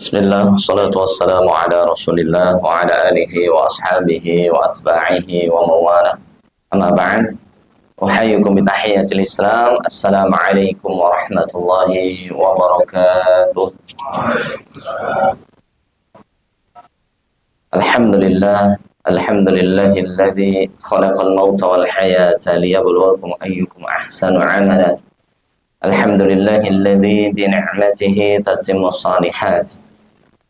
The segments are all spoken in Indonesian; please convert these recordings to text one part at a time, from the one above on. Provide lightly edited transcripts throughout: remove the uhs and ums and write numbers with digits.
Bismillah, salatu wassalamu ala rasulillah wa ala alihi wa ashabihi wa atba'ihi wa mawalah. Amma ba'd, uhayyukum bitahiyatil Islam. Assalamualaikum warahmatullahi wabarakatuh. Alhamdulillahilladzi khalaqal mauta wal hayata liyabluwakum ayyukum ahsanu amala. Alhamdulillahilladzi bi ni'matihi tatimmus shalihat.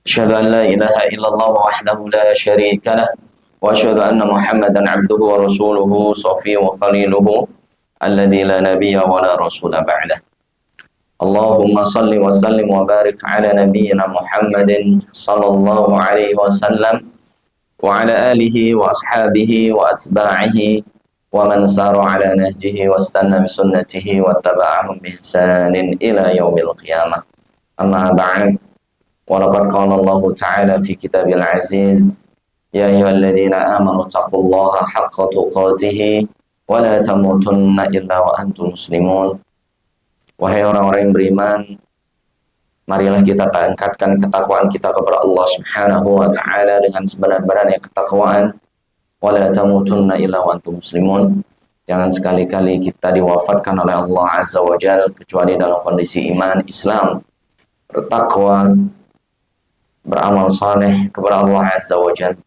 أشهد أن لا إله إلا الله وحده لا شريك له وأشهد أن محمدا عبده ورسوله صفيه وخليله الذي لا نبي ولا رسول بعده. اللهم صل وسلم وبارك على نبينا محمد صلى الله عليه وسلم وعلى آله وأصحابه وأتباعه ومن سار على نهجه واستنى بسنته واتبعهم بإحسان إلى يوم القيامة. أما بعد، ولقد قال الله تعالى في كتابه العزيز: يا أيها الذين آمنوا اتقوا الله حق تقاته ولا تموتن إلا وأنتم مسلمون. Wahai orang-orang yang beriman, marilah kita tingkatkan ketakwaan kita kepada Allah Subhanahu wa taala dengan sebenar-benarnya ketakwaan. Wala tamutunna illa wa antum muslimun. Jangan sekali-kali kita diwafatkan oleh Allah Azza wa Jalla kecuali dalam kondisi iman, Islam, bertakwa, beramal saleh kepada Allah Azza wa Jalla.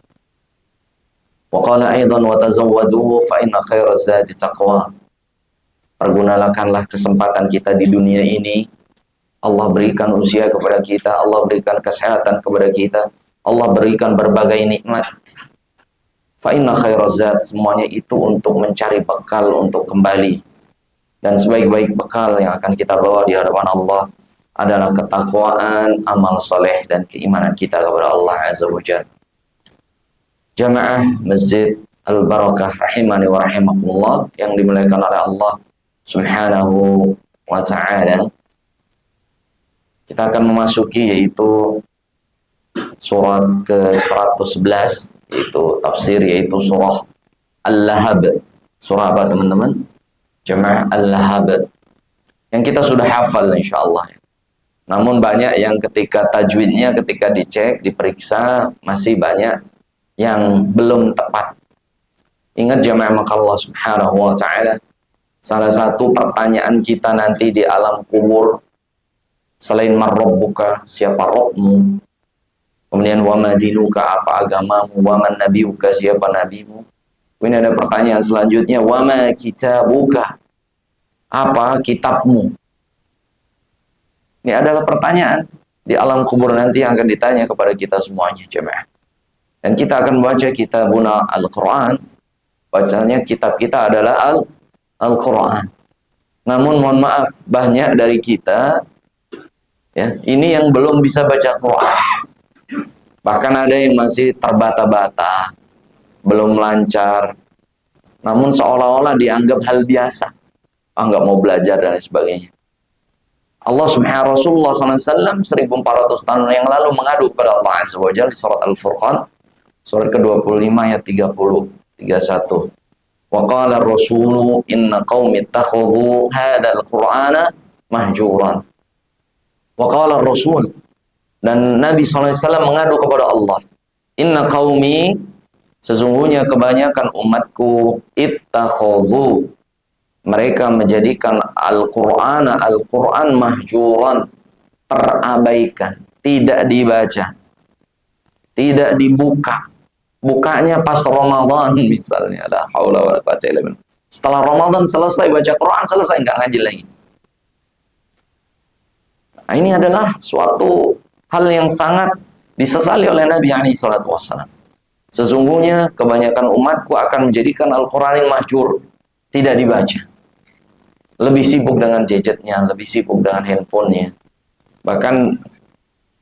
Wa qala aidan wa tazawwadu fa inna khairaz zadi taqwa. Pergunakanlah kesempatan kita di dunia ini. Allah berikan usia kepada kita, Allah berikan kesehatan kepada kita, Allah berikan berbagai nikmat. Fa inna khairaz zad, semuanya itu untuk mencari bekal untuk kembali. Dan sebaik-baik bekal yang akan kita bawa di hadapan Allah adalah ketakwaan, amal soleh, dan keimanan kita kepada Allah Azza wa Jalla. Jamaah Masjid Al-Barakah rahimani wa rahimakumullah yang dimuliakan oleh Allah Subhanahu wa ta'ala, kita akan memasuki yaitu surat ke-111, yaitu tafsir, yaitu surah Al-Lahab. Surah apa teman-teman? Jamaah Al-Lahab, yang kita sudah hafal insyaallah. Namun banyak yang ketika tajwidnya, ketika dicek, diperiksa, masih banyak yang belum tepat. Ingat jamaah, maka Allah Subhanahu wa ta'ala, salah satu pertanyaan kita nanti di alam kubur, selain marrabbuka, siapa Rabbmu, kemudian wa madinuka, apa agamamu, wa man nabiyuka, siapa nabimu. Ini ada pertanyaan selanjutnya, wa ma kitabuka, apa kitabmu. Ini adalah pertanyaan di alam kubur nanti yang akan ditanya kepada kita semuanya, jemaah. Dan kita akan baca kitabuna Al-Quran. Bacanya kitab kita adalah Al-Quran. Namun mohon maaf, banyak dari kita ya, ini yang belum bisa baca Quran. Bahkan ada yang masih terbata-bata, belum lancar. Namun seolah-olah dianggap hal biasa. Nggak mau belajar dan sebagainya. Allah Subhanahu Rasulullah SAW 1400 tahun yang lalu mengadu kepada Allah Azza wa Jalla di surat Al-Furqan, surat ke-25 ayat 30, 31. Wa qala ar-rasulu inna qaumi ittakhadhu hadzal qur'ana mahjuran. Wa qala ar-rasul, dan Nabi SAW mengadu kepada Allah, inna qaumi, sesungguhnya kebanyakan umatku, ittakhadhu, mereka menjadikan Al-Quran mahjuran, terabaikan, tidak dibaca, tidak dibuka. Bukanya pas Ramadan misalnya, la haula wala quwwata illa billah. Setelah Ramadan selesai baca Quran, selesai, nggak ngaji lagi. Nah, ini adalah suatu hal yang sangat disesali oleh Nabi SAW. Sesungguhnya kebanyakan umatku akan menjadikan Al-Quran mahjur, tidak dibaca. Lebih sibuk dengan gadgetnya, lebih sibuk dengan handphonenya. Bahkan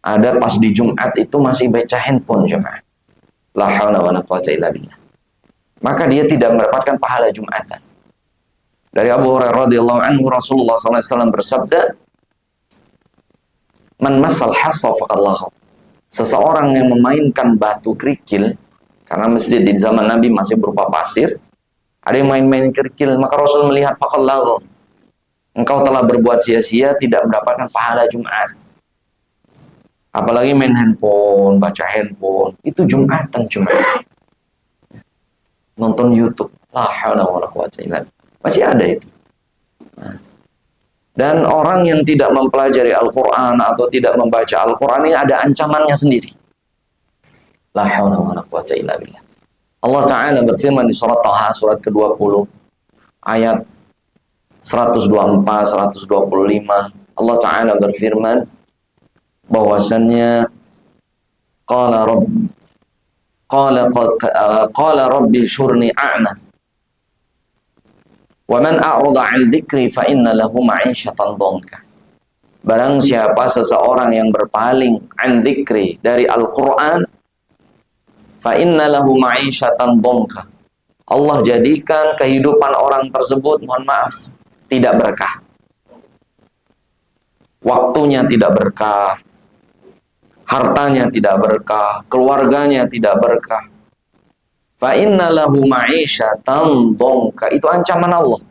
ada pas di Jumat itu masih baca handphone, jemaah. La haula wala quwwata illa billah. Maka dia tidak mendapatkan pahala Jumatan. Dari Abu Hurairah radhiyallahu anhu, Rasulullah SAW bersabda, man masal hasa faqallahu. Seseorang yang memainkan batu kerikil, karena masjid di zaman Nabi masih berupa pasir, ada yang main-main kerikil, maka Rasul melihat faqallahu, engkau telah berbuat sia-sia, tidak mendapatkan pahala Jumat. Apalagi main handphone, baca handphone, itu Jumatan cuma nonton YouTube. La haula wala quwata illa billah. Masih ada itu. Nah. Dan orang yang tidak mempelajari Al-Quran atau tidak membaca Al-Quran ini ada ancamannya sendiri. La haula wala quwata illa billah. Allah Ta'ala berfirman di surat Taha, surat ke-20, ayat 124, 125. Allah Ta'ala berfirman bahwasannya qala rabbi syurni a'ma wa man a'rada 'an dzikri fa inna lahu ma'isyatan dhanka. Barang siapa seseorang yang berpaling an dzikri dari Al-Qur'an, fa inna lahu ma'isyatan dhanka. Allah jadikan kehidupan orang tersebut, mohon maaf, tidak berkah. Waktunya tidak berkah, hartanya tidak berkah, keluarganya tidak berkah. Fa inna lahu ma'isyatan dhanka. Itu ancaman Allah.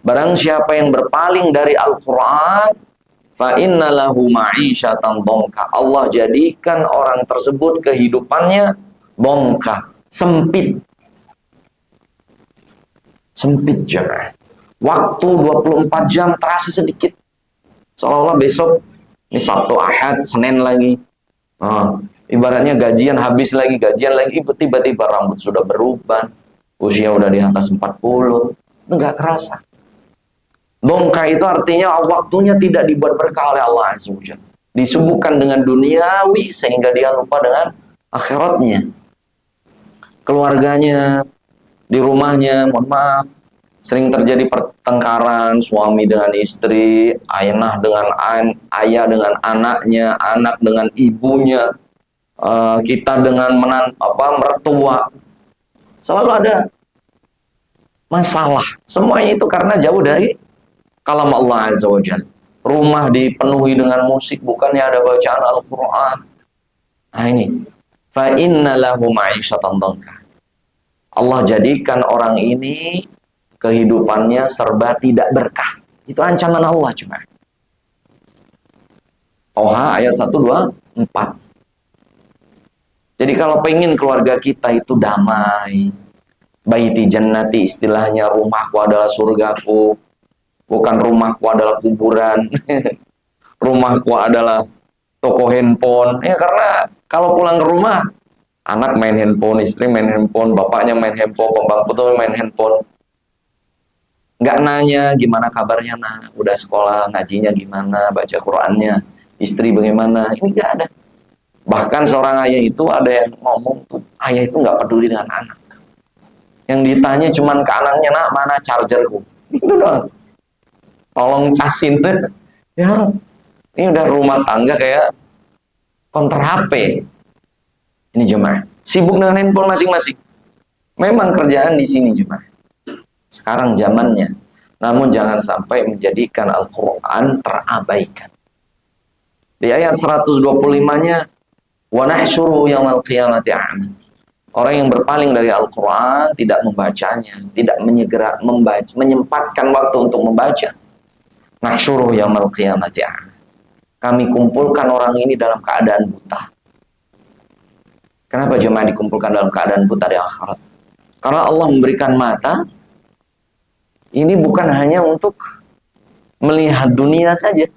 Barang siapa yang berpaling dari Al-Qur'an, fa inna lahu ma'isyatan dhanka. Allah jadikan orang tersebut kehidupannya dhanka, sempit. Sempit jemaah. Waktu 24 jam terasa sedikit. Seolah-olah besok ini Sabtu, Ahad, Senin lagi. Ibaratnya gajian habis lagi, tiba-tiba rambut sudah berubah, usia udah di atas 40, itu nggak kerasa. Dongka itu artinya waktunya tidak dibuat berkah oleh Allah Azza wa Jalla. Disibukkan dengan duniawi sehingga dia lupa dengan akhiratnya. Keluarganya, di rumahnya, mohon maaf, sering terjadi pertengkaran suami dengan istri, ayah dengan anaknya, anak dengan ibunya, kita dengan mertua. Selalu ada masalah. Semuanya itu karena jauh dari kalam Allah Azza wa Jalla. Rumah dipenuhi dengan musik, bukannya ada bacaan Al-Quran. Nah ini, fa inna lahu ma'isyatan dhanka. Allah jadikan orang ini kehidupannya serba tidak berkah. Itu ancaman Allah cuma. Toha ayat 124. Jadi kalau pengen keluarga kita itu damai, baiti jannati, istilahnya rumahku adalah surgaku, bukan rumahku adalah kuburan. Rumahku adalah toko handphone. Ya karena kalau pulang ke rumah, anak main handphone, istri main handphone, bapaknya main handphone, pembantu tuh main handphone. Nggak nanya gimana kabarnya, udah sekolah, ngajinya gimana, baca Qurannya, istri bagaimana, ini nggak ada. Bahkan seorang ayah itu ada yang ngomong tuh, ayah itu nggak peduli dengan anak. Yang ditanya cuman ke anaknya, nak mana chargerku, itu doang. Tolong casin. Ya, ini udah rumah tangga kayak konter HP. Ini jemaah, sibuk dengan handphone masing-masing. Memang kerjaan di sini jemaah. Sekarang zamannya. Namun jangan sampai menjadikan Al-Quran terabaikan. Di ayat 125-nya, wa nahsyuruhu yaumal qiyamati a'ma. Orang yang berpaling dari Al-Quran, tidak membacanya, tidak menyempatkan waktu untuk membaca. Nahsyuruhu yaumal qiyamati a'ma. Kami kumpulkan orang ini dalam keadaan buta. Kenapa jemaah dikumpulkan dalam keadaan buta di akhirat? Karena Allah memberikan mata, ini bukan hanya untuk melihat dunia saja.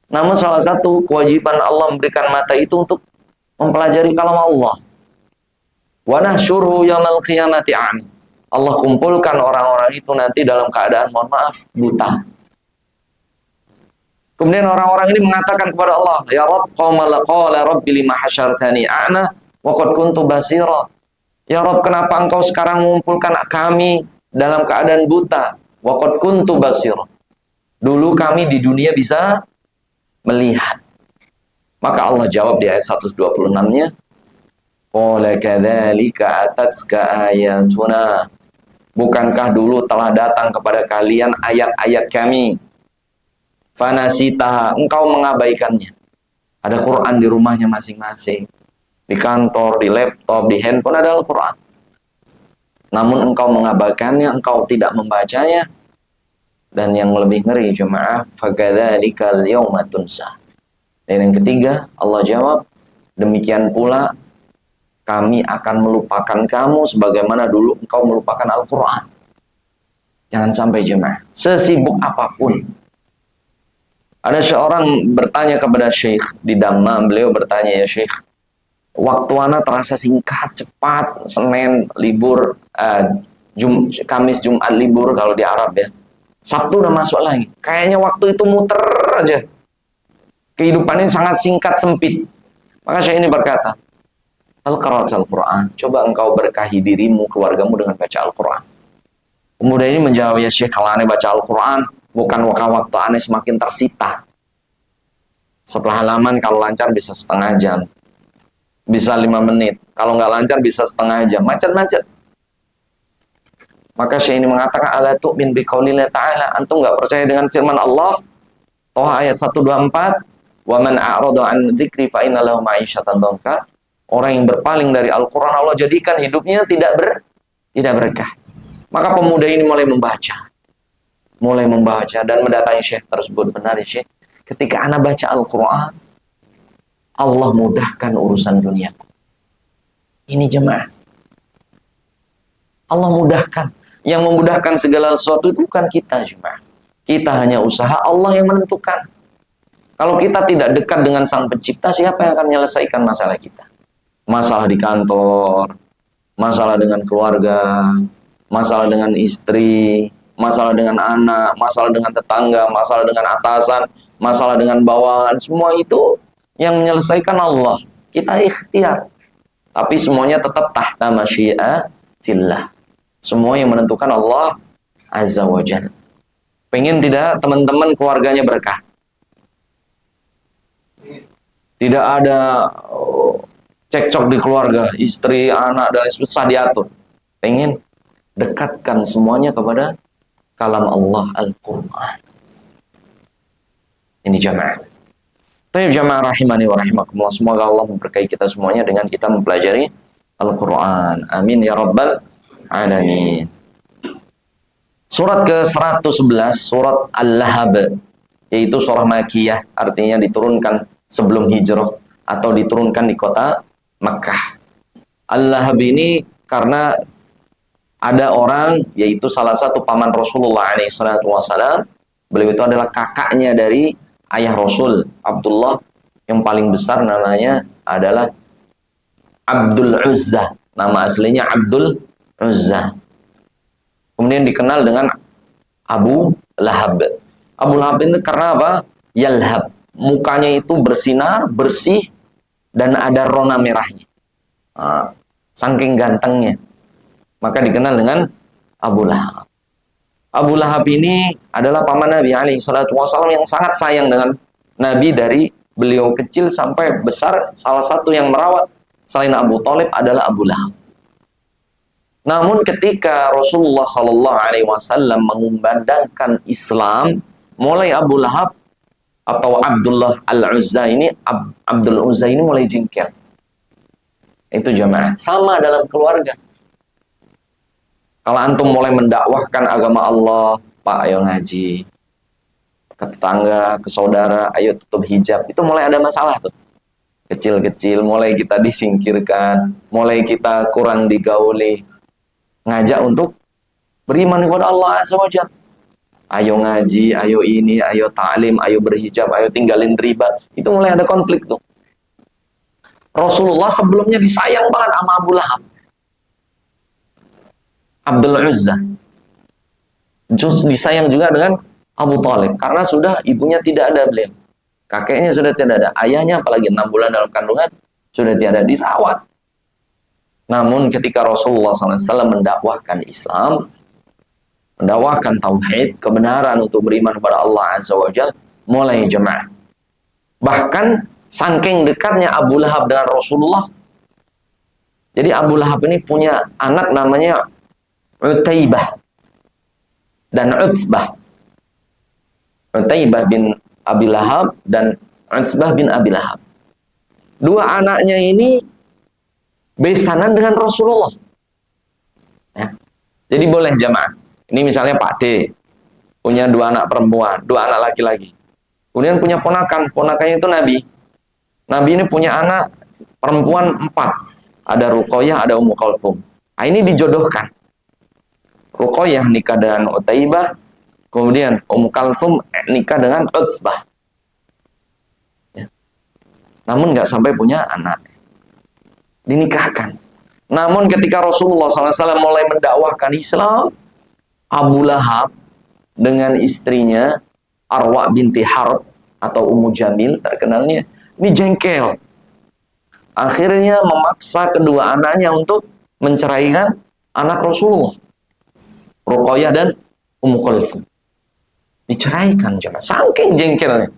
Namun salah satu kewajiban Allah memberikan mata itu untuk mempelajari kalam Allah. Wa nahsyuruhu yaumal qiyamati a'ma. Allah kumpulkan orang-orang itu nanti dalam keadaan, mohon maaf, buta. Kemudian orang-orang ini mengatakan kepada Allah, ya Rabb, qala rabbi lima hasyartani a'ma wa qad kuntu basira. Ya Rabb, kenapa engkau sekarang mengumpulkan kami dalam keadaan buta? Wa qad kuntu basira. Dulu kami di dunia bisa melihat. Maka Allah jawab di ayat 126-nya, qala kadzalika atatka ayatuna. Bukankah dulu telah datang kepada kalian ayat-ayat kami? Fanasitaha, engkau mengabaikannya. Ada Quran di rumahnya masing-masing. Di kantor, di laptop, di handphone ada Al-Quran. Namun engkau mengabaikannya, engkau tidak membacanya. Dan yang lebih ngeri jemaah, fakadzalikal yauma tunsa. Dan yang ketiga, Allah jawab, demikian pula kami akan melupakan kamu sebagaimana dulu engkau melupakan Al-Quran. Jangan sampai jemaah, sesibuk apapun. Ada seorang bertanya kepada Syekh di Dammam, beliau bertanya, ya Syekh, waktu ana terasa singkat, cepat, Senin libur, Kamis, Jumat libur kalau di Arab ya. Sabtu udah masuk lagi. Kayaknya waktu itu muter aja. Kehidupan ini sangat singkat, sempit. Maka Syekh ini berkata, Al-Qira'at Al-Quran, coba engkau berkahi dirimu, keluargamu dengan baca Al-Quran. Pemuda ini menjawab, ya Syekh, kalau aneh baca Al-Quran, bukan waktu aneh semakin tersita. Setelah halaman kalau lancar bisa setengah jam, bisa 5 menit. Kalau nggak lancar bisa setengah jam, macet-macet. Maka Syekh ini mengatakan, ala tu'min biqaulillah ta'ala, antum nggak percaya dengan firman Allah, Toha ayat 124, wa man a'rada an dzikri fa inna lahu ma'isyatan dhanka. Orang yang berpaling dari Al-Quran, Allah jadikan hidupnya tidak berkah. Maka pemuda ini mulai membaca dan mendatangi Syekh tersebut. Benar ya Syekh, ketika ana baca Al-Quran, Allah mudahkan urusan dunia. Ini jemaah, Allah mudahkan. Yang memudahkan segala sesuatu itu bukan kita jemaah. Kita hanya usaha, Allah yang menentukan. Kalau kita tidak dekat dengan Sang Pencipta, siapa yang akan menyelesaikan masalah kita? Masalah di kantor, masalah dengan keluarga, masalah dengan istri, masalah dengan anak, masalah dengan tetangga, masalah dengan atasan, masalah dengan bawahan, semua itu yang menyelesaikan Allah. Kita ikhtiar, tapi semuanya tetap tahta masyiatillah. Semua yang menentukan Allah Azza wa Jalla. Pengen tidak teman-teman keluarganya berkah? Tidak ada cekcok di keluarga, istri, anak, dan susah diatur. Pengen dekatkan semuanya kepada kalam Allah Al-Quran. Ini jamaah. Tapi jamaah rahimani wa rahimakumullah, semoga Allah memberkahi kita semuanya dengan kita mempelajari Al-Quran. Amin ya rabbal alamin. Surat ke-111, surat Al-Lahab, yaitu surah Makkiyah, artinya diturunkan sebelum hijrah atau diturunkan di kota Makkah. Al-Lahab ini karena ada orang, yaitu salah satu paman Rasulullah SAW, beliau itu adalah kakaknya dari ayah Rasul, Abdullah, yang paling besar namanya adalah Abdul Uzza. Nama aslinya Abdul Uzza. Kemudian dikenal dengan Abu Lahab. Abu Lahab itu karena apa? Yalhab. Mukanya itu bersinar, bersih, dan ada rona merahnya. Saking gantengnya. Maka dikenal dengan Abu Lahab. Abu Lahab ini adalah paman Nabi SAW yang sangat sayang dengan Nabi dari beliau kecil sampai besar. Salah satu yang merawat selain Abu Thalib adalah Abu Lahab. Namun ketika Rasulullah SAW mengumandangkan Islam, mulai Abu Lahab atau Abdullah Al-Uzza ini, Abdul Uzza ini mulai jengkel. Itu jamaah. Sama dalam keluarga. Kalau antum mulai mendakwahkan agama Allah, Pak, ayo ngaji. Ke tetangga, ke saudara, ayo tutup hijab. Itu mulai ada masalah tuh. Kecil-kecil, mulai kita disingkirkan, mulai kita kurang digauli. Ngajak untuk beriman kepada Allah Azza wa Jalla. Ayo ngaji, ayo ini, ayo ta'lim, ayo berhijab, ayo tinggalin riba. Itu mulai ada konflik tuh. Rasulullah sebelumnya disayang banget sama Abu Lahab. Abdul Uzza. Terus disayang juga dengan Abu Thalib. Karena sudah ibunya tidak ada beliau. Kakeknya sudah tidak ada. Ayahnya apalagi 6 bulan dalam kandungan sudah tidak dirawat. Namun ketika Rasulullah SAW mendakwahkan Islam, mendakwahkan tauhid, kebenaran untuk beriman kepada Allah Azza wa Jalla, mulai jemaah. Bahkan saking dekatnya Abu Lahab dengan Rasulullah. Jadi Abu Lahab ini punya anak namanya Utaibah dan Utsbah. Utaibah bin Abi Lahab dan Utsbah bin Abi Lahab. Dua anaknya ini besanan dengan Rasulullah. Ya. Jadi boleh jamaah. Ini misalnya Pak D punya 2 anak perempuan, 2 anak laki-laki. Kemudian punya ponakan, ponakannya itu Nabi. Nabi ini punya anak perempuan 4. Ada Ruqayyah, ada Ummu Kalthum. Nah, ini dijodohkan. Ruqayyah nikah dengan Utaibah, kemudian Ummu Kalthum nikah dengan Utsbah. Ya. Namun nggak sampai punya anak. Dinikahkan. Namun ketika Rasulullah SAW mulai mendakwahkan Islam, Abu Lahab dengan istrinya Arwa binti Harb atau Ummu Jamil terkenalnya, ini jengkel. Akhirnya memaksa kedua anaknya untuk menceraikan anak Rasulullah, Ruqayyah dan Ummu Kalthum. Diceraikan jangan, saking jengkelnya.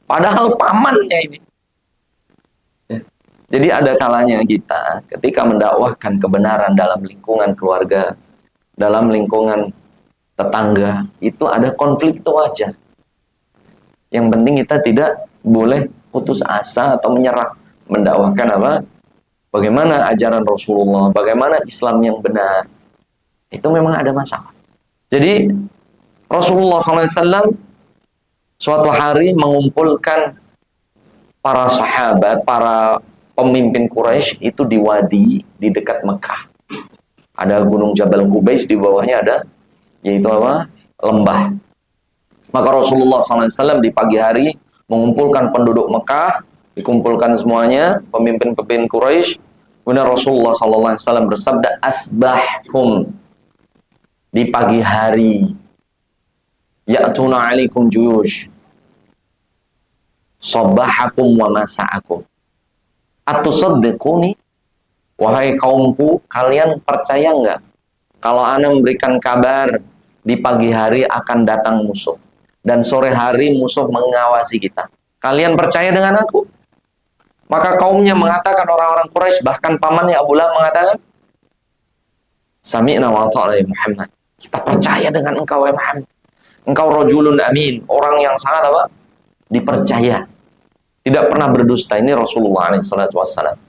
Padahal pamannya ini. Jadi ada kalanya kita ketika mendakwahkan kebenaran dalam lingkungan keluarga, dalam lingkungan tetangga, itu ada konflik, itu wajar. Yang penting kita tidak boleh putus asa atau menyerah mendakwahkan apa? Bagaimana ajaran Rasulullah, bagaimana Islam yang benar. Itu memang ada masalah. Jadi Rasulullah SAW suatu hari mengumpulkan para sahabat, para pemimpin Quraisy itu di wadi di dekat Mekah. Ada gunung Jabal Qubais, di bawahnya ada yaitu apa? Lembah. Maka Rasulullah SAW di pagi hari mengumpulkan penduduk Mekah, dikumpulkan semuanya pemimpin-pemimpin Quraisy. Kemudian Rasulullah SAW bersabda, asbahkum, di pagi hari, ya'tuna alaikum juyush, sabahakum wa masa'akum, atusaddiquni, wahai kaumku, kalian percaya nggak kalau ana memberikan kabar di pagi hari akan datang musuh dan sore hari musuh mengawasi kita? Kalian percaya dengan aku? Maka kaumnya mengatakan, orang-orang Quraisy, bahkan pamannya Abu Lahab mengatakan, sami'na wa ata'na ya Muhammad, kita percaya dengan engkau ya Muhammad, engkau rajulun amin, orang yang sangat apa? Dipercaya, tidak pernah berdusta. Ini Rasulullah SAW.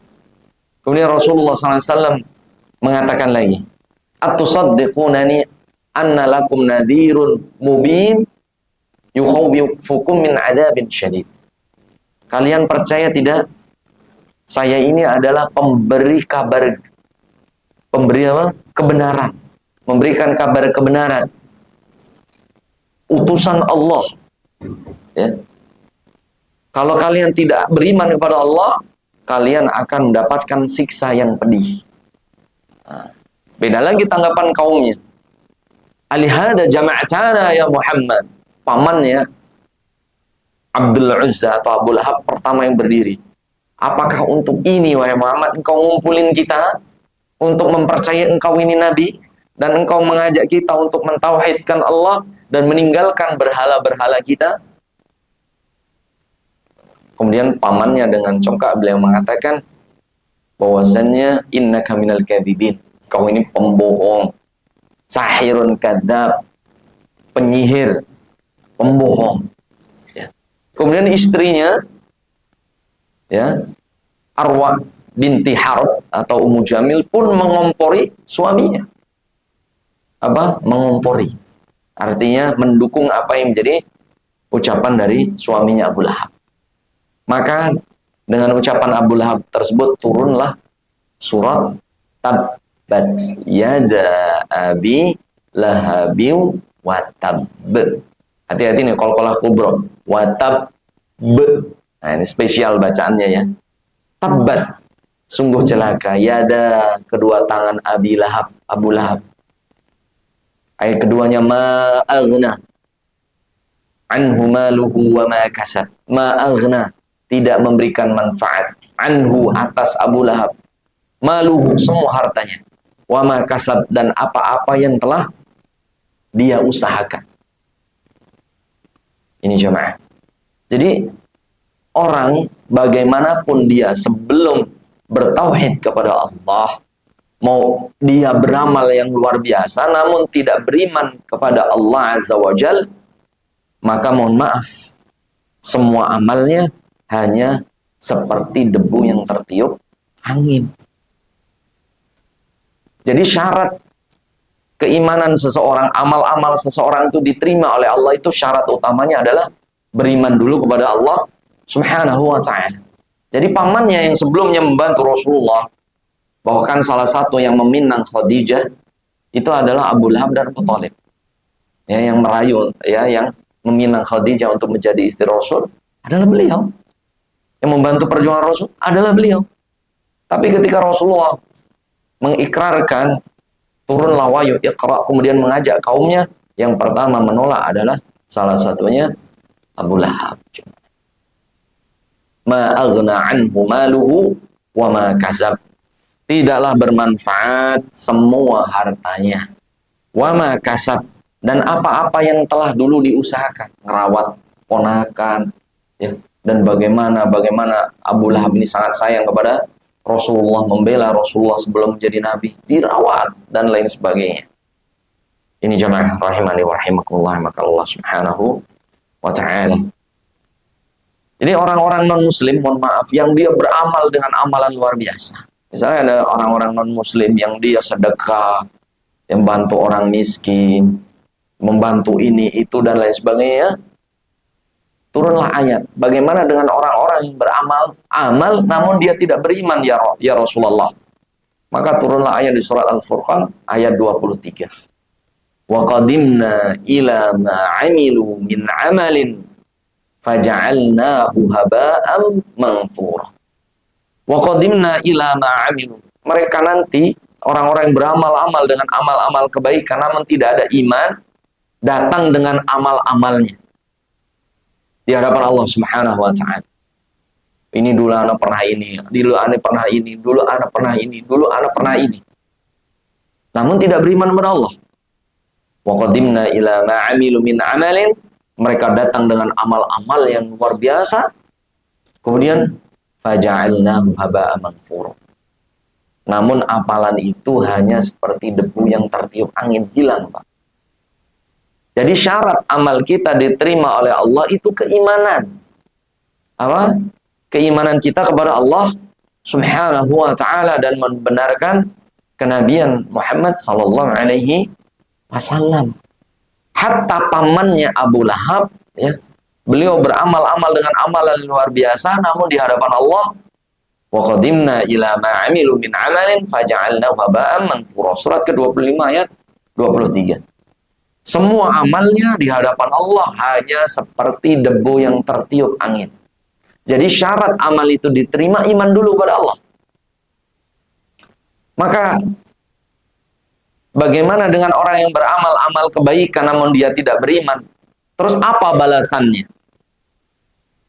Kemudian Rasulullah SAW mengatakan lagi, atusaddiqunani anna lakum nadhirun mubin yukhawwifukum min adabin syadid. Kalian percaya tidak? Saya ini adalah pemberi kabar, pemberi apa? Kebenaran, memberikan kabar kebenaran, utusan Allah. Ya. Kalau kalian tidak beriman kepada Allah, kalian akan mendapatkan siksa yang pedih. Nah, beda lagi tanggapan kaumnya. Alihada jama'atana ya Muhammad. Pamannya Abdul Uzza atau Abu Lahab pertama yang berdiri. Apakah untuk ini wahai Muhammad engkau ngumpulin kita untuk mempercayai engkau ini nabi, dan engkau mengajak kita untuk mentauhidkan Allah dan meninggalkan berhala-berhala kita? Kemudian pamannya dengan congkak beliau mengatakan bahwasannya innaka minal kadzibin, kau ini pembohong, sahirun kadzab, penyihir, pembohong. Ya. Kemudian istrinya, ya, Arwa binti Harb atau Ummu Jamil pun mengompori suaminya. Apa? Mengompori. Artinya mendukung apa yang menjadi ucapan dari suaminya Abu Lahab. Maka dengan ucapan Abu Lahab tersebut turunlah surat Tabbat yada abi lahabiu wa tabb. Hati-hati nih qalqalah kubra. Wa tabb. Nah, ini spesial bacaannya ya. Tabbat, sungguh celaka, yada, kedua tangan Abi Lahab, Abu Lahab. Ayat keduanya, ma'aghna anhu maluhu wa ma kasab. Ma'aghna, tidak memberikan manfaat, anhu, atas Abu Lahab, maluhu, semua hartanya, wa ma kasab, dan apa-apa yang telah dia usahakan. Ini jemaah. Jadi orang bagaimanapun dia sebelum bertauhid kepada Allah, mau dia beramal yang luar biasa namun tidak beriman kepada Allah Azza wa Jal, maka mohon maaf, semua amalnya hanya seperti debu yang tertiup angin. Jadi syarat keimanan seseorang, amal-amal seseorang itu diterima oleh Allah, itu syarat utamanya adalah beriman dulu kepada Allah Subhanahu wa ta'ala. Jadi pamannya yang sebelumnya membantu Rasulullah, bahkan salah satu yang meminang Khadijah itu adalah Abu Lahab dan Abu Thalib. Ya, yang merayu, ya, yang meminang Khadijah untuk menjadi istri Rasul adalah beliau. Yang membantu perjuangan Rasul adalah beliau. Tapi ketika Rasulullah mengikrarkan turunlah wahyu Iqra, kemudian mengajak kaumnya, yang pertama menolak adalah salah satunya Abu Lahab. Ma aghna anhu maluhu wa ma kasab. Tidaklah bermanfaat semua hartanya. Wa ma kasab, dan apa-apa yang telah dulu diusahakan, ngerawat ponakan, ya, dan bagaimana Abu Lahab ini sangat sayang kepada Rasulullah, membela Rasulullah sebelum menjadi nabi, dirawat dan lain sebagainya. Ini jamaah rahimani wa rahimakumullah, maka Allah Subhanahu wa taala. Jadi orang-orang non-muslim, mohon maaf, yang dia beramal dengan amalan luar biasa. Misalnya ada orang-orang non-muslim yang dia sedekah, yang bantu orang miskin, membantu ini, itu, dan lain sebagainya. Turunlah ayat. Bagaimana dengan orang-orang yang beramal, namun dia tidak beriman, ya Rasulullah. Maka turunlah ayat di surat Al-Furqan, ayat 23. Wa qadimna ila ma 'amilu min 'amalin faja'alnahu haba'an manthura. Wa qadimna ila ma 'amilu. Mereka nanti, orang-orang yang beramal-amal dengan amal-amal kebaikan, namun tidak ada iman, datang dengan amal-amalnya di hadapan Allah Subhanahu wa taala. Ini dulu anak pernah ini, dulu anak pernah ini, dulu anak pernah ini, dulu anak pernah ini. Namun tidak beriman kepada Allah. Wa qadimna ila ma 'amilu min 'amalin, mereka datang dengan amal-amal yang luar biasa. Kemudian faja'alnahu haba'an manthura. Namun amalan itu hanya seperti debu yang tertiup angin, hilang, Pak. Jadi syarat amal kita diterima oleh Allah itu keimanan. Apa? Keimanan kita kepada Allah Subhanahu wa taala dan membenarkan kenabian Muhammad sallallahu alaihi wasallam. Hatta pamannya Abu Lahab, ya, beliau beramal-amal dengan amalan luar biasa, namun di hadapan Allah, wa qadimna ila ma 'amilu min 'amalin faja'alnahu haba'an manthura. Surat ke-25 ayat 23. Semua amalnya di hadapan Allah hanya seperti debu yang tertiup angin. Jadi syarat amal itu diterima, iman dulu pada Allah. Maka bagaimana dengan orang yang beramal-amal kebaikan namun dia tidak beriman? Terus apa balasannya?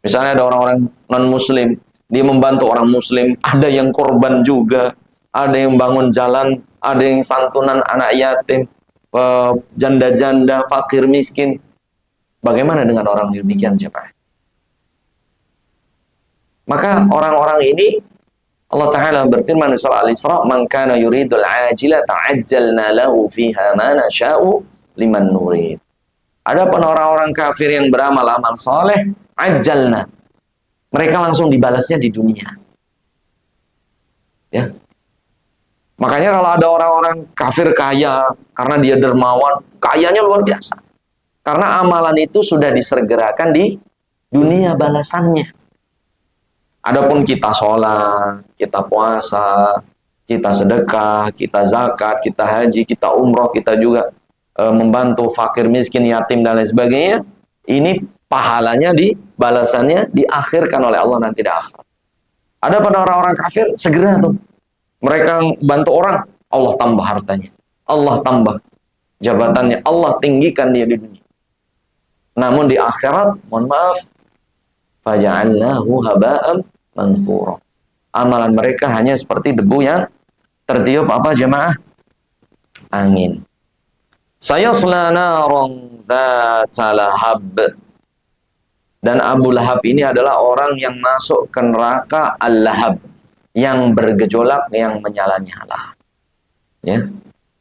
Misalnya ada orang-orang non-muslim, dia membantu orang muslim, ada yang korban juga, ada yang bangun jalan, ada yang santunan anak yatim, janda-janda, fakir, miskin. Bagaimana dengan orang demikian, jemaah? Maka orang-orang ini, Allah Ta'ala berfirman di surah Al-Isra, "Man kana yuridul ajila ta'ajjalna lahu fiha ma nasha'u liman nurid." Adapun orang-orang kafir yang beramal-amal soleh, ajjalna, mereka langsung dibalasnya di dunia. Ya. Makanya kalau ada orang-orang kafir kaya karena dia dermawan, kayanya luar biasa. Karena amalan itu sudah disegerakan di dunia balasannya. Adapun kita sholat, kita puasa, kita sedekah, kita zakat, kita haji, kita umroh, kita juga membantu fakir, miskin, yatim, dan lain sebagainya. Ini pahalanya balasannya diakhirkan oleh Allah nanti di akhirat. Ada pada orang-orang kafir, segera tuh. Mereka bantu orang, Allah tambah hartanya, Allah tambah jabatannya, Allah tinggikan dia di dunia. Namun di akhirat, mohon maaf, faja'alnahu haba'an manthura. Amalan mereka hanya seperti debu yang tertiup apa, jemaah? Angin. Sayasla naran dzata lahab. Dan Abu Lahab ini adalah orang yang masuk ke neraka Al-Lahab, yang bergejolak, yang menyala-nyala. Ya.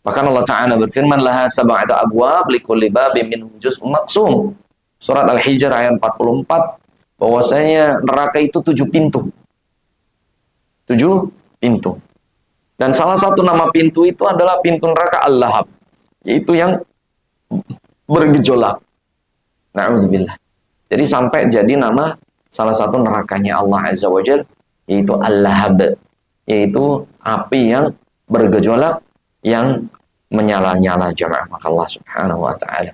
Bahkan Allah Ta'ala berfirman, laha sab'atu abwab likulli babin minhum juz'un maqsum. Surat Al-Hijr ayat 44, bahwasanya neraka itu 7 pintu. 7 pintu. Dan salah satu nama pintu itu adalah pintu neraka Al-Lahab, yaitu yang bergejolak. Na'udzubillah. Jadi sampai jadi nama salah satu nerakanya Allah Azza wa Jalla, yaitu al-lahab, yaitu api yang bergejolak, yang menyala-nyala jamaah. Maka Allah Subhanahu wa taala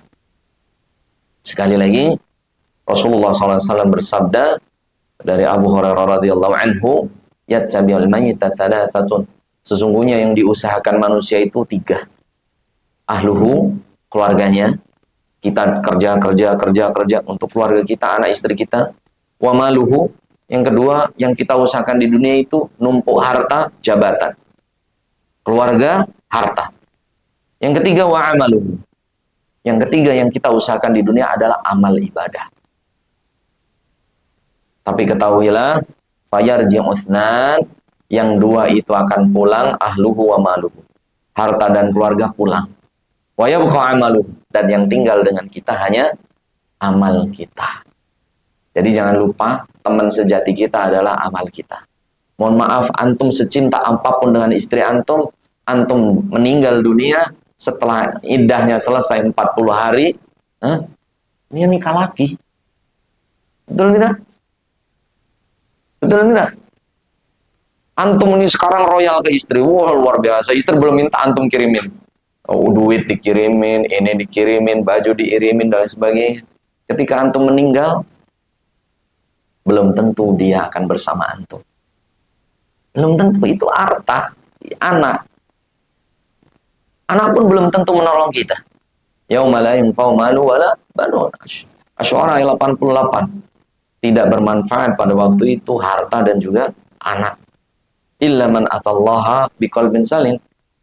sekali lagi, Rasulullah SAW bersabda dari Abu Hurairah radhiyallahu anhu, yattabi'ul mayyita thalathatun, sesungguhnya yang diusahakan manusia itu 3. Ahluhu, keluarganya, kita kerja untuk keluarga kita, anak istri kita. Wa maluhu, yang kedua yang kita usahakan di dunia itu numpuk harta, jabatan. Keluarga, harta. Yang ketiga wa amaluhu, yang ketiga yang kita usahakan di dunia adalah amal ibadah. Tapi ketahuilah, fayarji'u utsnan, yang 2 itu akan pulang, ahluhu wa maluhu, harta dan keluarga pulang. Wa yabqa amaluhu, dan yang tinggal dengan kita hanya amal kita. Jadi jangan lupa, teman sejati kita adalah amal kita. Mohon maaf, antum secinta apapun dengan istri antum, antum meninggal dunia setelah iddahnya selesai 40 hari, dia nikah lagi. Betul tidak? Betul tidak? Antum ini sekarang royal ke istri, wah luar biasa. Istri belum minta antum kirimin, duit dikirimin, ini dikirimin, baju diirimin dan sebagainya. Ketika antum meninggal, belum tentu dia akan bersama antum. Belum tentu, itu harta. Anak pun belum tentu menolong kita. Yauma la yanfa'u malu wala banun. Asy-Syu'ara 88. Tidak bermanfaat pada waktu itu harta dan juga anak. Illa man atallaha biqalbin salim.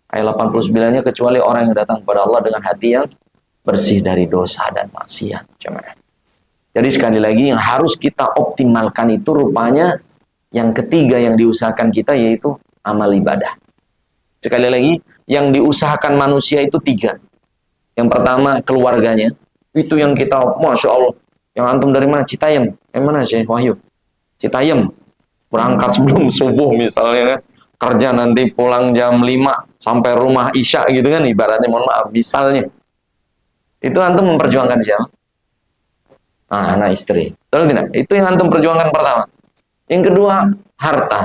Ayat 89-nya, kecuali orang yang datang kepada Allah dengan hati yang bersih dari dosa dan maksiat. Jadi sekali lagi, yang harus kita optimalkan itu rupanya yang ketiga yang diusahakan kita, yaitu amal ibadah. Sekali lagi, yang diusahakan manusia itu 3. Yang pertama, keluarganya. Itu yang kita, Masya Allah. Yang antum dari mana? Citayam. Yang mana Syekh Wahyu? Citayam. Berangkat sebelum subuh misalnya kan. Kerja nanti pulang jam 5 sampai rumah Isya gitu kan. Ibaratnya, mohon maaf, misalnya. Itu antum memperjuangkan siapa? Anak istri. Betul tidak? Itu yang antum perjuangkan pertama. Yang kedua, harta.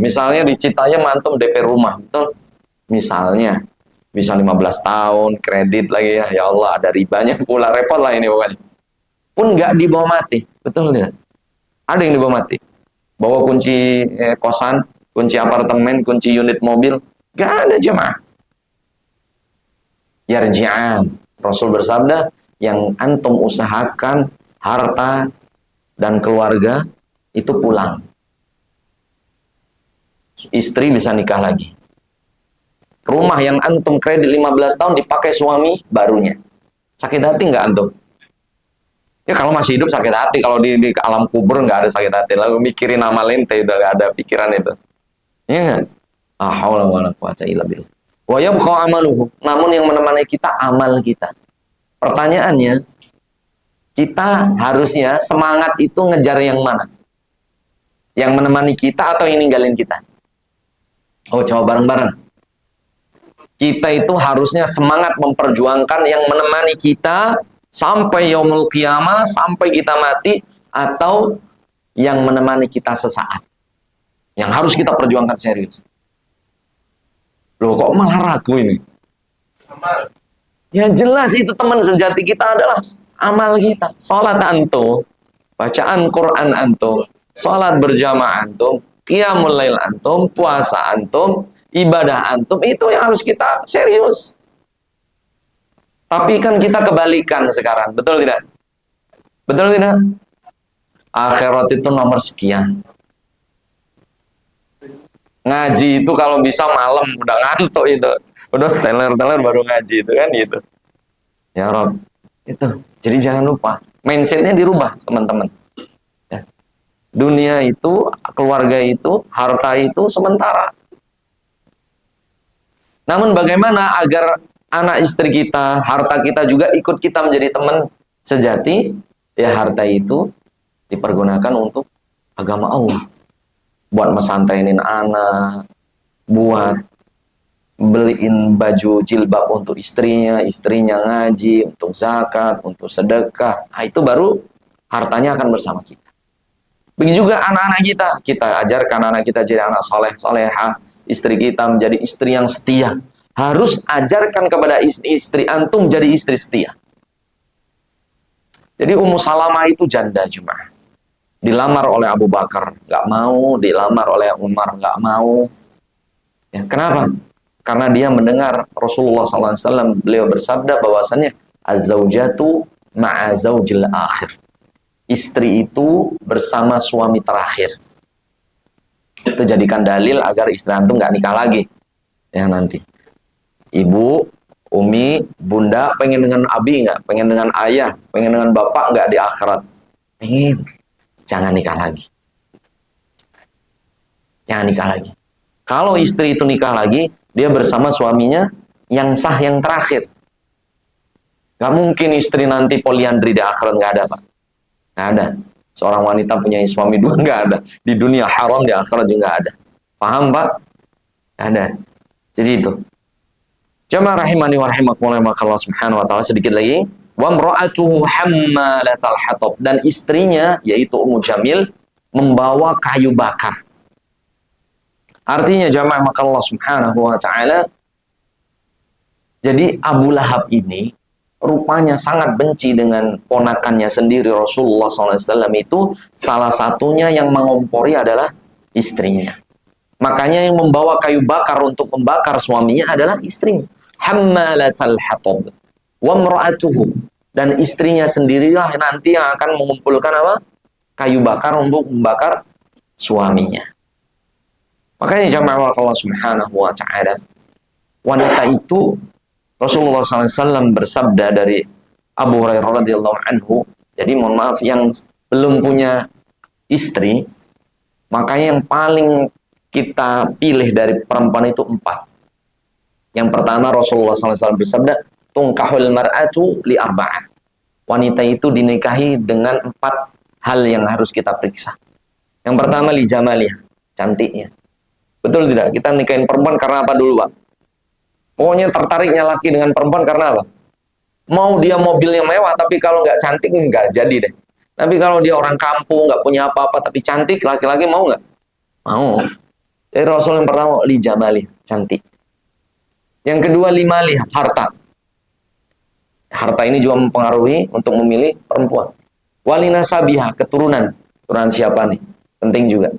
Misalnya di Citayam antum DP rumah. Betul? Misalnya. Bisa 15 tahun, kredit lagi ya. Ya Allah, ada ribanya pula. Repot lah ini pokoknya. Pun nggak dibawa mati. Betul tidak? Ada yang dibawa mati. Bawa kunci kosan, kunci apartemen, kunci unit mobil. Nggak ada jemaah. Yarji'an. Rasul bersabda, yang antum usahakan harta dan keluarga itu pulang. Istri bisa nikah lagi. Rumah yang antum kredit 15 tahun dipakai suami barunya. Sakit hati nggak antum? Ya kalau masih hidup sakit hati, kalau di alam kubur nggak ada sakit hati. Lalu mikirin nama lente, udah nggak ada pikiran itu. Iya nggak? Haula wala quwata illa billah. Wa yabqa amaluhu. Namun yang menemani kita amal kita. Pertanyaannya, kita harusnya semangat itu ngejar yang mana? Yang menemani kita atau yang ninggalin kita? Oh, coba bareng-bareng. Kita itu harusnya semangat memperjuangkan yang menemani kita sampai yaumul qiyamah, sampai kita mati, atau yang menemani kita sesaat. Yang harus kita perjuangkan serius. Loh, kok malah ragu ini? Ya jelas itu teman sejati kita adalah amal kita. Salat antum, bacaan Quran antum, salat berjamaah antum, qiyamul lail antum, puasa antum, ibadah antum, itu yang harus kita serius. Tapi kan kita kebalikan sekarang, betul tidak? Betul tidak? Akhirat itu nomor sekian. Ngaji itu kalau bisa malam, udah ngantuk itu. Udah teler-teler baru ngaji itu kan gitu. Ya Rob, itu. Jadi jangan lupa, mindsetnya dirubah teman-teman. Ya. Dunia itu, keluarga itu, harta itu sementara. Namun bagaimana agar anak istri kita, harta kita juga ikut kita menjadi teman sejati? Ya harta itu dipergunakan untuk agama Allah. Buat mesantrenin anak, buat beliin baju jilbab untuk istrinya, istrinya ngaji, untuk zakat, untuk sedekah. Nah, itu baru hartanya akan bersama kita. Begitu juga anak-anak kita, kita ajarkan anak kita jadi anak soleh, soleha, istri kita menjadi istri yang setia. Harus ajarkan kepada istri antum jadi istri setia. Jadi Ummu Salamah itu janda Jemaah. Dilamar oleh Abu Bakar, nggak mau. Dilamar oleh Umar, nggak mau. Ya, kenapa? Karena dia mendengar Rasulullah SAW, beliau bersabda bahwasannya az-zaujatu ma'a zaujil akhir. Istri itu bersama suami terakhir. Itu jadikan dalil agar istri antum nggak nikah lagi. Ya nanti. Ibu, umi, bunda pengen dengan abi nggak? Pengen dengan ayah? Pengen dengan bapak nggak di akhirat? Pengen. Jangan nikah lagi. Jangan nikah lagi. Kalau istri itu nikah lagi, dia bersama suaminya yang sah yang terakhir. Gak mungkin istri nanti poliandri di akhirat, nggak ada Pak. Nggak ada. Seorang wanita punya suami dua, nggak ada. Di dunia haram, di akhirat juga ada. Paham Pak? Nggak ada. Jadi itu. Jamaah rahimani wa rahimakumullah, maka Allah Subhanahu wa taala sedikit lagi. Wa imra'atuhu hammalatal hatab, dan istrinya yaitu Ummu Jamil membawa kayu bakar. Artinya jamaah maka Allah Subhanahu wa taala, jadi Abu Lahab ini rupanya sangat benci dengan ponakannya sendiri Rasulullah SAW. Itu salah satunya yang mengompori adalah istrinya. Makanya yang membawa kayu bakar untuk membakar suaminya adalah istrinya. Hammalatal hatab wa imra'atuhu, dan istrinya sendirilah nanti yang akan mengumpulkan apa? Kayu bakar untuk membakar suaminya. Makanya jamaah Allah Subhanahu wa taala, wanita itu Rasulullah SAW bersabda dari Abu Hurairah radhiyallahu anhu. Jadi mohon maaf, yang belum punya istri, maka yang paling kita pilih dari perempuan itu 4. Yang pertama Rasulullah SAW bersabda, tungkahul mar'atu li arba'ah. Wanita itu dinikahi dengan 4 hal yang harus kita periksa. Yang pertama li jamaliyah, cantiknya. Betul tidak? Kita nikahin perempuan karena apa dulu Pak? Pokoknya tertariknya laki dengan perempuan karena apa? Mau dia mobilnya mewah, tapi kalau nggak cantik nggak jadi deh. Tapi kalau dia orang kampung, nggak punya apa-apa, tapi cantik, laki-laki mau nggak? Mau. Jadi Rasul yang pertama, li jamali, cantik. Yang kedua, limali, harta. Harta ini juga mempengaruhi untuk memilih perempuan. Walina sabiha, keturunan. Keturunan siapa nih? Penting juga.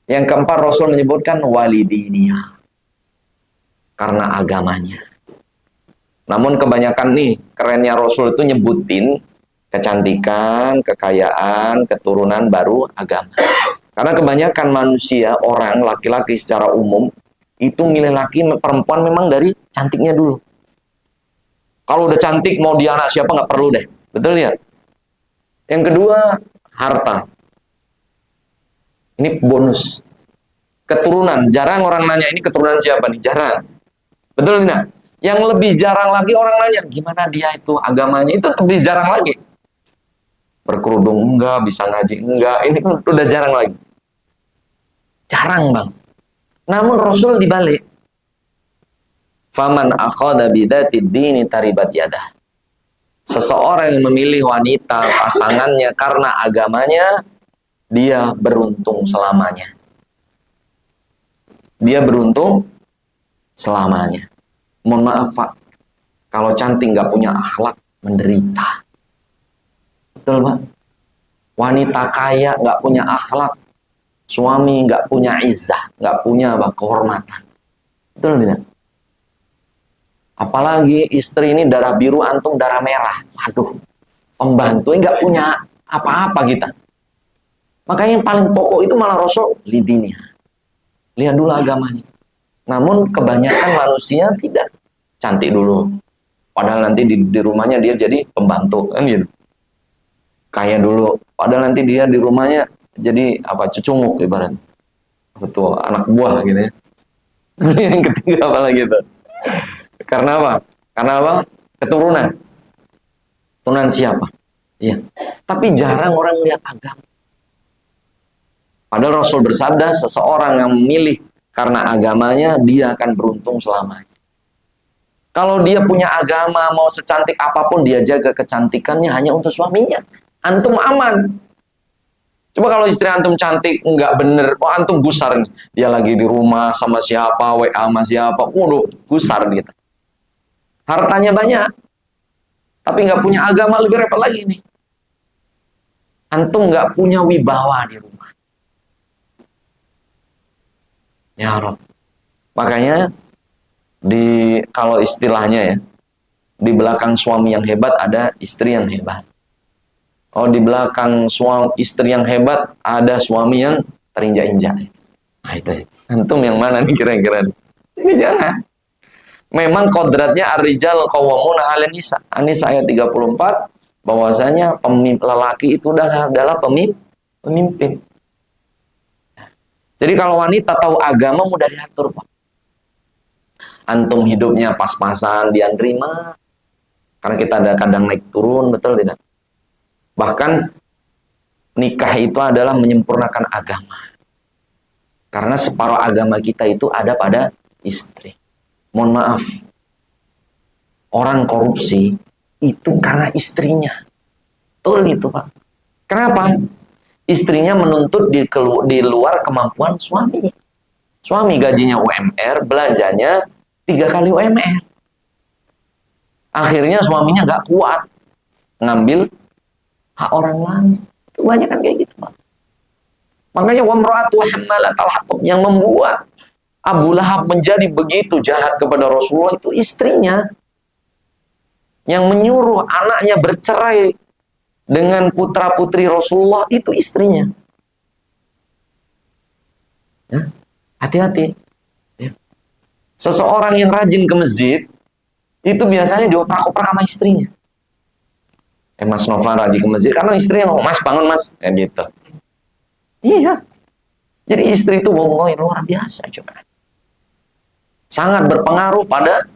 Yang keempat, Rasul menyebutkan walidiniha, karena agamanya. Namun kebanyakan nih, kerennya Rasul itu nyebutin kecantikan, kekayaan, keturunan, baru agama. Karena kebanyakan manusia, orang, laki-laki secara umum, itu milih laki perempuan memang dari cantiknya dulu. Kalau udah cantik, mau dia anak siapa nggak perlu deh. Betul ya? Yang kedua, harta. Ini bonus. Keturunan, jarang orang nanya ini keturunan siapa nih, jarang. Betul tidak? Yang lebih jarang lagi orang nanya, gimana dia itu agamanya, itu lebih jarang lagi. Berkerudung enggak, bisa ngaji enggak, ini udah jarang lagi. Jarang Bang. Namun Rasul dibalik. Faman akhadha bidatid dini taribat yadah. Seseorang yang memilih wanita pasangannya karena agamanya, dia beruntung selamanya. Dia beruntung selamanya. Mohon maaf Pak, kalau cantik nggak punya akhlak, menderita. Betul Pak? Wanita kaya nggak punya akhlak, suami nggak punya izzah, nggak punya apa, kehormatan. Betul tidak? Apalagi istri ini darah biru, antum darah merah. Aduh, pembantu nggak punya apa-apa kita. Makanya yang paling pokok itu malah Rasul lidiniha. Lihat dulu agamanya. Namun kebanyakan manusia tidak. Cantik dulu. Padahal nanti di rumahnya dia jadi pembantu. Kan gitu. Kaya dulu. Padahal nanti dia di rumahnya jadi apa, cucunguk ibarat. Betul, anak buah gitu ya. Yang ketiga apa lagi itu? Karena apa? Karena apa? Keturunan. Keturunan siapa? Iya. Tapi jarang orang lihat agama. Padahal Rasul bersabda, seseorang yang memilih karena agamanya, dia akan beruntung selamanya. Kalau dia punya agama, mau secantik apapun, dia jaga kecantikannya hanya untuk suaminya. Antum aman. Coba kalau istri antum cantik, nggak bener, oh antum gusar nih. Dia lagi di rumah sama siapa, WA sama siapa, waduh, gusar gitu. Hartanya banyak, tapi nggak punya agama, lebih repot lagi nih. Antum nggak punya wibawa di rumah. Ya Rob. Makanya kalau istilahnya ya, di belakang suami yang hebat ada istri yang hebat. Oh, di belakang istri yang hebat ada suami yang terinjak-injak. Nah, itu. Antum yang mana nih kira-kira? Ini jangan. Memang kodratnya ar-rijal qawwamuna 'alan nisa. An-Nisa ayat 34 bahwasanya lelaki itu adalah pemimpin. Jadi kalau wanita tahu agama mudah diatur, Pak. Antum hidupnya pas-pasan, dia nerima. Karena kita ada kadang naik turun, betul tidak? Bahkan nikah itu adalah menyempurnakan agama. Karena separuh agama kita itu ada pada istri. Mohon maaf, orang korupsi itu karena istrinya. Betul itu, Pak. Kenapa? Istrinya menuntut di luar kemampuan suami. Suami gajinya UMR, belanjanya 3 kali UMR. Akhirnya suaminya nggak kuat ngambil hak orang lain. Itu banyak kan kayak gitu, Pak. Makanya wamra'atu hammalatal hatab, yang membuat Abu Lahab menjadi begitu jahat kepada Rasulullah itu istrinya. Yang menyuruh anaknya bercerai dengan putra-putri Rasulullah itu istrinya. Ya, hati-hati. Ya. Seseorang yang rajin ke masjid itu biasanya dioprak-oprak sama istrinya. Mas Nova rajin ke masjid karena istrinya ngomong, "Mas bangun mas," kayak gitu. Iya. Jadi istri itu wallahi luar biasa coba. Sangat berpengaruh pada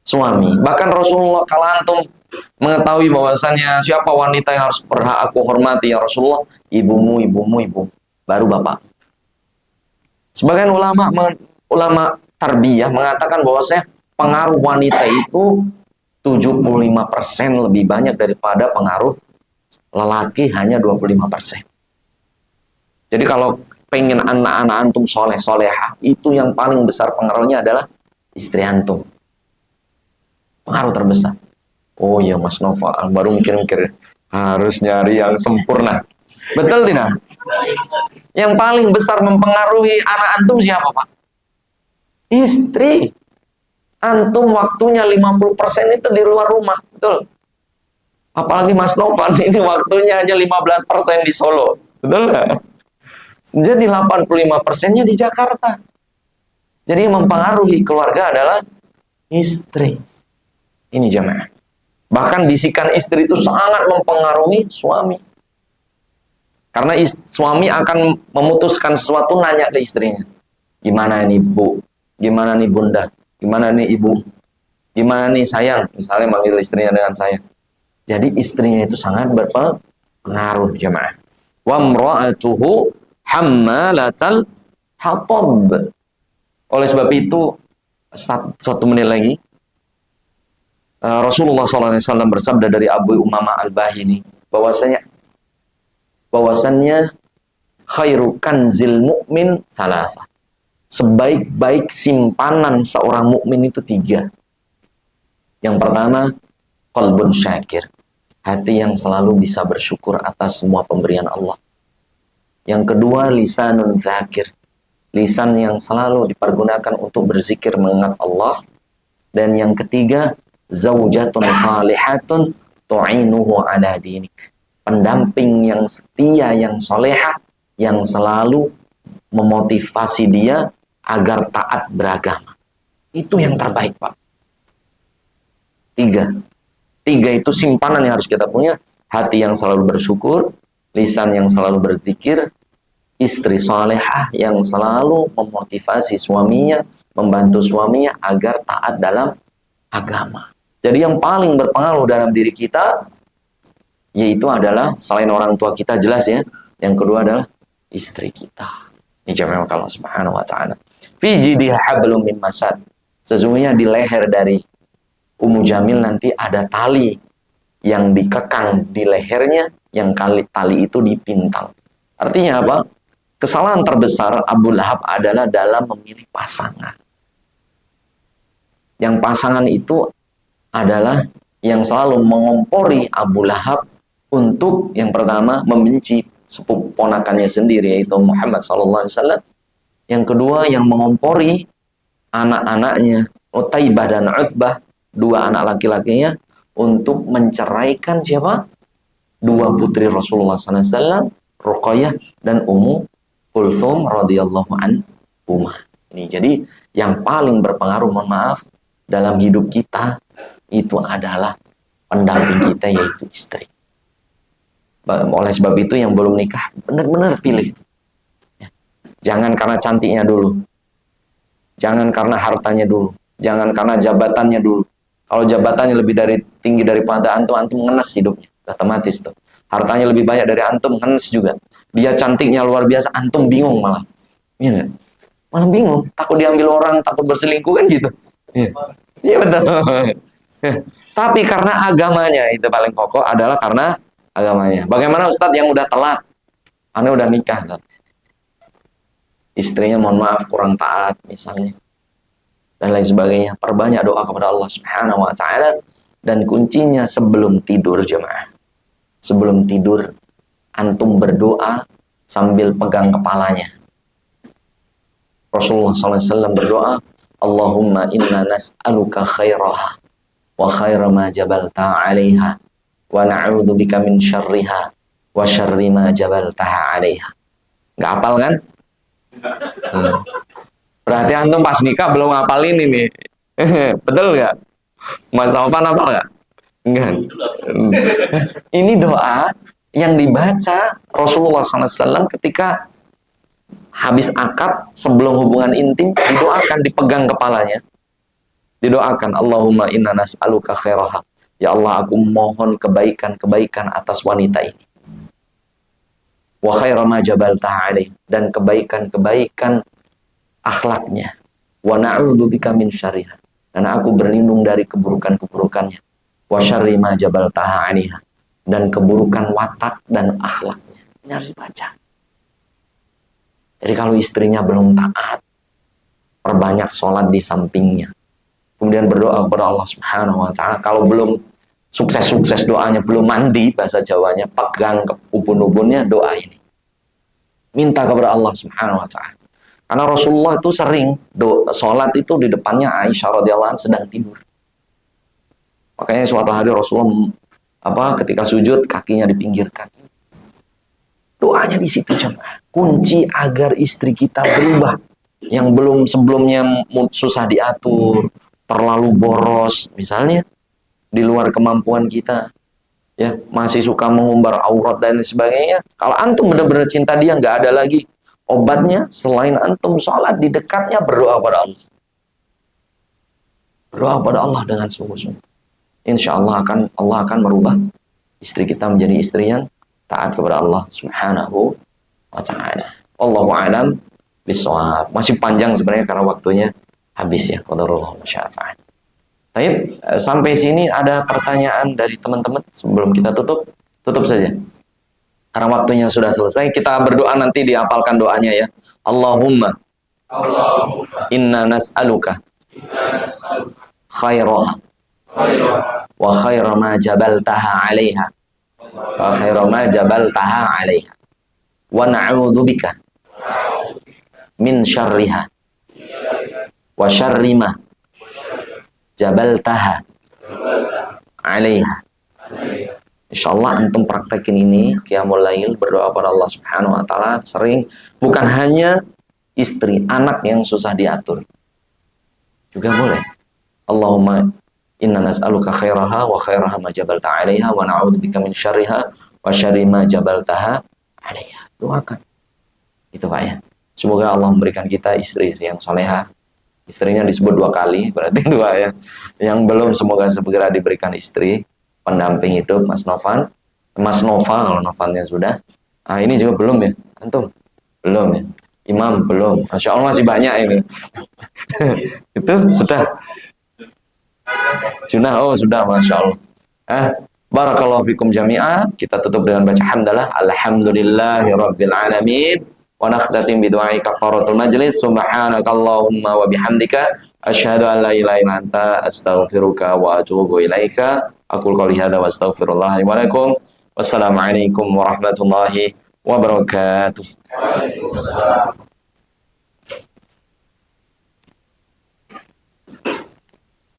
suami. Bahkan Rasulullah kalau antum mengetahui bahwasannya siapa wanita yang harus berhak aku hormati ya Rasulullah, ibumu, baru bapak. Sebagian ulama tarbiyah mengatakan bahwasanya pengaruh wanita itu 75% lebih banyak daripada pengaruh lelaki, hanya 25%. Jadi kalau pengen anak-anak antum soleh-soleha, itu yang paling besar pengaruhnya adalah istri antum. Pengaruh terbesar. Oh iya Mas Nova, baru mikir-mikir harus nyari yang sempurna. Betul tidak? Yang paling besar mempengaruhi anak antum siapa, Pak? Istri. Antum waktunya 50% itu di luar rumah, betul? Apalagi Mas Nova, ini waktunya hanya 15% di Solo, betul nggak? Jadi 85%-nya di Jakarta. Jadi yang mempengaruhi keluarga adalah istri. Ini jemaah. Bahkan bisikan istri itu sangat mempengaruhi suami. Karena suami akan memutuskan sesuatu, nanya ke istrinya. Gimana nih Bu? Gimana nih Bunda? Gimana nih Ibu? Gimana nih sayang? Misalnya manggil istrinya dengan sayang. Jadi istrinya itu sangat berpengaruh jemaah. Wa mra'atuhu hammalatal hatab. Oleh sebab itu, 1 menit lagi, Rasulullah SAW bersabda dari Abu Umamah Al-Bahili bahwasannya khairu kanzil mu'min thalatha. Sebaik-baik simpanan seorang mukmin itu 3. Yang pertama, qalbun syakir. Hati yang selalu bisa bersyukur atas semua pemberian Allah. Yang kedua, lisanun zakir. Lisan yang selalu dipergunakan untuk berzikir mengingat Allah. Dan yang ketiga, zaujatun salihatun tu'inuhu ala dinik. Pendamping yang setia, yang solehah, yang selalu memotivasi dia agar taat beragama. Itu yang terbaik, Pak. 3 itu simpanan yang harus kita punya. Hati yang selalu bersyukur, lisan yang selalu berzikir, istri salehah yang selalu memotivasi suaminya, membantu suaminya agar taat dalam agama. Jadi yang paling berpengaruh dalam diri kita yaitu adalah selain orang tua kita, jelas ya. Yang kedua adalah istri kita. Ini jamaah Allah Subhanahu wa taala. Fi jidih hablum min masad. Sesungguhnya di leher dari Ummu Jamil nanti ada tali yang dikekang di lehernya, yang tali itu dipintal. Artinya apa? Kesalahan terbesar Abu Lahab adalah dalam memilih pasangan. Yang pasangan itu adalah yang selalu mengompori Abu Lahab untuk yang pertama membenci sepupu ponakannya sendiri yaitu Muhammad SAW. Yang kedua yang mengompori anak-anaknya Utaibah dan Utbah, dua anak laki-lakinya, untuk menceraikan siapa? Dua putri Rasulullah SAW, Ruqayyah dan Ummu Kulthum radhiyallahu anhumah. Ini jadi yang paling berpengaruh, mohon maaf, dalam hidup kita itu adalah pendamping kita yaitu istri. Oleh sebab itu yang belum nikah benar-benar pilih. Jangan karena cantiknya dulu. Jangan karena hartanya dulu. Jangan karena jabatannya dulu. Kalau jabatannya lebih tinggi daripada antum, antum ngenes hidupnya. Otomatis tuh. Hartanya lebih banyak dari antum, ngenes juga. Dia cantiknya luar biasa, antum bingung malah. Iya nggak? Malah bingung. Takut diambil orang, takut berselingkuh kan gitu. Iya betul. Tapi karena agamanya, itu paling pokok adalah karena agamanya. Bagaimana Ustadz yang udah telat? Anda udah nikah, kan? Istrinya mohon maaf kurang taat misalnya. Dan lain sebagainya. Perbanyak doa kepada Allah Subhanahu wa taala, dan kuncinya sebelum tidur jemaah. Sebelum tidur antum berdoa sambil pegang kepalanya. Rasulullah SAW berdoa, Allahumma inna nas'aluka khairaha wa khaira ma jabalta 'alaiha wa na'udzu bika min syarriha wa syarri ma jabaltaha 'alaiha. Enggak hafal kan? Berarti antum pas nikah belum hafal ini nih. Betul nggak? Mas Alvan hafal nggak? Enggak. Ini doa yang dibaca Rasulullah SAW ketika habis akad, sebelum hubungan intim, didoakan, dipegang kepalanya. Didoakan, Allahumma inna nas'aluka khairaha. Ya Allah, aku mohon kebaikan-kebaikan atas wanita ini. Wa khaira ma jabaltaha alaih, dan kebaikan-kebaikan akhlaknya. Wa na'udzu bika min syarriha, dan aku berlindung dari keburukan-keburukannya. Wa syarri ma jabaltaha alaiha, dan keburukan watak dan akhlaknya. Ini harus dibaca. Jadi kalau istrinya belum taat, perbanyak sholat di sampingnya. Kemudian berdoa kepada Allah Subhanahu wa taala. Kalau belum sukses-sukses doanya, belum mandi bahasa Jawanya, pegang ke ubun-ubunnya, doa ini. Minta kepada Allah Subhanahu wa taala. Karena Rasulullah itu sering sholat itu di depannya Aisyah radhiyallahu anha sedang tidur. Makanya suatu hari Rasulullah ketika sujud kakinya dipinggirkan. Doanya di situ jemaah. Kunci agar istri kita berubah. Yang belum sebelumnya susah diatur, terlalu boros misalnya, di luar kemampuan kita, ya masih suka mengumbar aurat dan sebagainya. Kalau antum benar-benar cinta dia, nggak ada lagi obatnya selain antum sholat di dekatnya, berdoa pada Allah. Berdoa pada Allah dengan sungguh-sungguh. Insya Allah akan merubah istri kita menjadi istri yang taat kepada Allah Subhanahu wa ta'ala. Wallahu a'lam bishawab. Masih panjang sebenarnya karena waktunya habis ya. Qadarullah masya'afa'an. Baik, sampai sini ada pertanyaan dari teman-teman sebelum kita tutup? Tutup saja. Karena waktunya sudah selesai, kita berdoa nanti dihafalkan doanya ya. Allahumma inna nas'aluka khairaha wa khaira ma jabaltaha 'alaiha wa khaira ma jabaltaha 'alaiha wa na'udzu bika min syarriha wa syarri ma jabaltaha 'alaiha. Insyaallah antum praktekin ini qiyamul lail, berdoa pada Allah Subhanahu wa taala sering, bukan hanya istri, anak yang susah diatur juga boleh. Allahumma inna nas'aluka khairaha wa khairaha ma jabalta 'alaiha wa na'udzubika min syarriha wa syarri ma jabaltaha 'alaiha. Doakan. Itu Pak ya. Semoga Allah memberikan kita istri yang soleha. Istrinya disebut 2 kali, berarti 2 ya. Yang belum semoga segera diberikan istri pendamping hidup. Mas Novan, Mas Nova kalau Novannya sudah. Ah ini juga belum ya, antum? Belum ya. Imam belum. Masya Allah masih banyak ini. Itu sudah. Sudah, oh sudah, Masya Allah. Barakallahu fikum jami'ah. Kita tutup dengan baca hamdalah. Alhamdulillahirabbil alamin. Wa nakhtatim bi du'ai kafaratul majlis. Subhanakallahumma wa bihamdika asyhadu an la ilaha illa anta astaghfiruka wa atubu ilaika. Aqul qouli hadza wa astaghfirullah wa lakum. Wassalamualaikum warahmatullahi wabarakatuh.